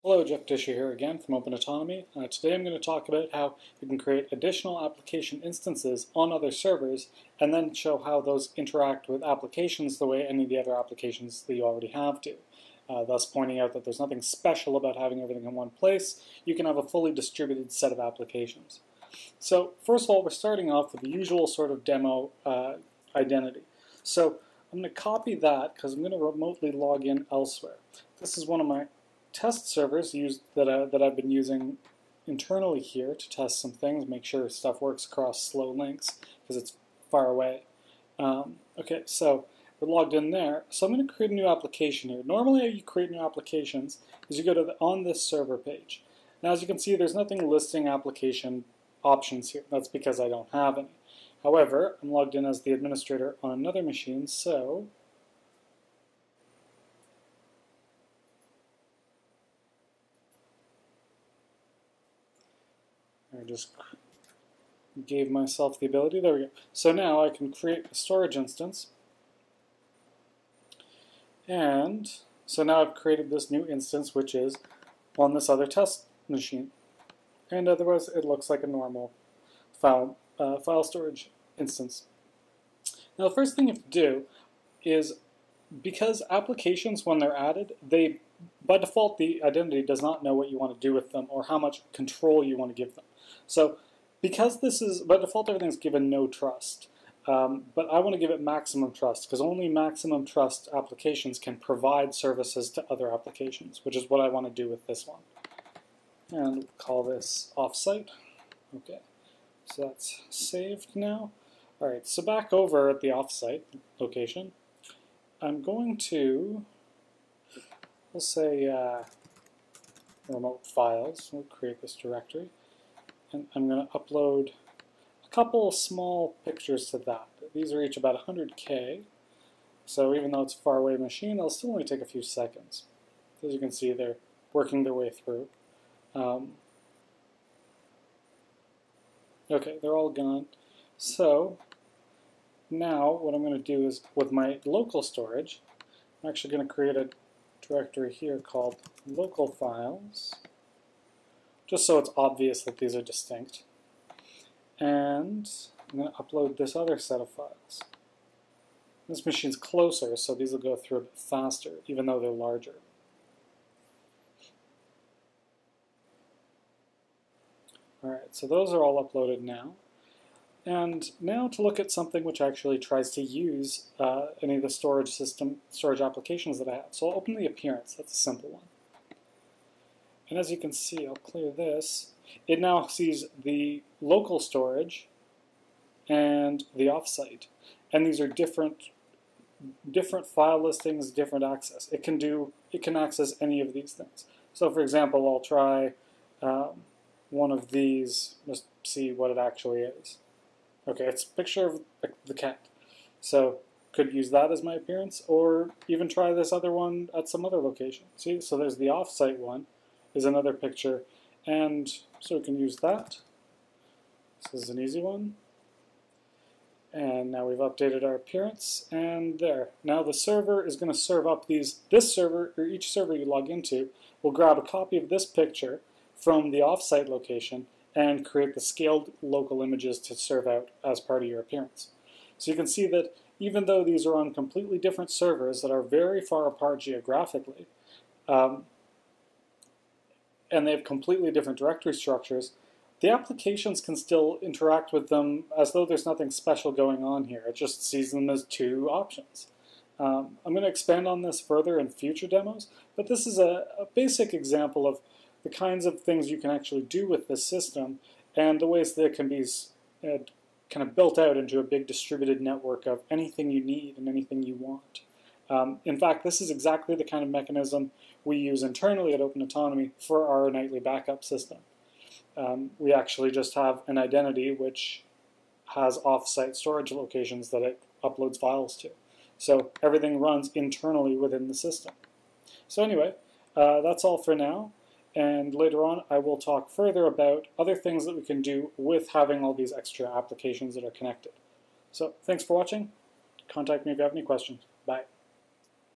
Hello, Jeff Disher here again from OpenAutonomy. Today I'm going to talk about how you can create additional application instances on other servers and then show how those interact with applications the way any of the other applications that you already have do. Thus pointing out that there's nothing special about having everything in one place. You can have a fully distributed set of applications. So first of all, we're starting off with the usual sort of demo identity. So I'm going to copy that because I'm going to remotely log in elsewhere. This is one of my test servers that I've been using internally here to test some things, make sure stuff works across slow links because it's far away. Okay, so we're logged in there. So I'm going to create a new application here. Normally how you create new applications is you go to the on this server page. Now as you can see, there's nothing listing application options here. That's because I don't have any. However, I'm logged in as the administrator on another machine, so I just gave myself the ability. There we go. So now I can create a storage instance. And so now I've created this new instance, which is on this other test machine. And otherwise, it looks like a normal file storage instance. Now, the first thing you have to do is, because applications, when they're added, by default, the identity does not know what you want to do with them or how much control you want to give them. So because this is, by default, everything's given no trust. But I want to give it maximum trust because only maximum trust applications can provide services to other applications, which is what I want to do with this one. And we'll call this offsite. Okay, so that's saved now. All right, so back over at the offsite location, I'm going to, we'll say remote files. We'll create this directory. And I'm going to upload a couple small pictures to that. These are each about 100K. So even though it's a far away machine, it'll still only take a few seconds. As you can see, they're working their way through. Okay, they're all gone. So now what I'm going to do is, with my local storage, I'm actually going to create a directory here called local files, just so it's obvious that these are distinct. And I'm going to upload this other set of files. This machine's closer, so these will go through a bit faster, even though they're larger. Alright, so those are all uploaded now. And now to look at something which actually tries to use any of the storage applications that I have. So I'll open the appearance. That's a simple one. And as you can see, I'll clear this. It now sees the local storage and the offsite. And these are different file listings, different access. It can access any of these things. So for example, I'll try one of these, just see what it actually is. Okay, it's a picture of the cat. So could use that as my appearance, or even try this other one at some other location. See, so there's the offsite one, is another picture, and so we can use that. This is an easy one. And now we've updated our appearance, and there. Now the server is going to serve up this server, or each server you log into, will grab a copy of this picture from the offsite location and create the scaled local images to serve out as part of your appearance. So you can see that even though these are on completely different servers that are very far apart geographically, and they have completely different directory structures, the applications can still interact with them as though there's nothing special going on here. It just sees them as two options. I'm going to expand on this further in future demos, but this is a basic example of the kinds of things you can actually do with this system and the ways that it can be kind of built out into a big distributed network of anything you need and anything you want. In fact, this is exactly the kind of mechanism we use internally at OpenAutonomy for our nightly backup system. We actually just have an identity which has off-site storage locations that it uploads files to. So everything runs internally within the system. So anyway, that's all for now. And later on, I will talk further about other things that we can do with having all these extra applications that are connected. So thanks for watching. Contact me if you have any questions. Bye.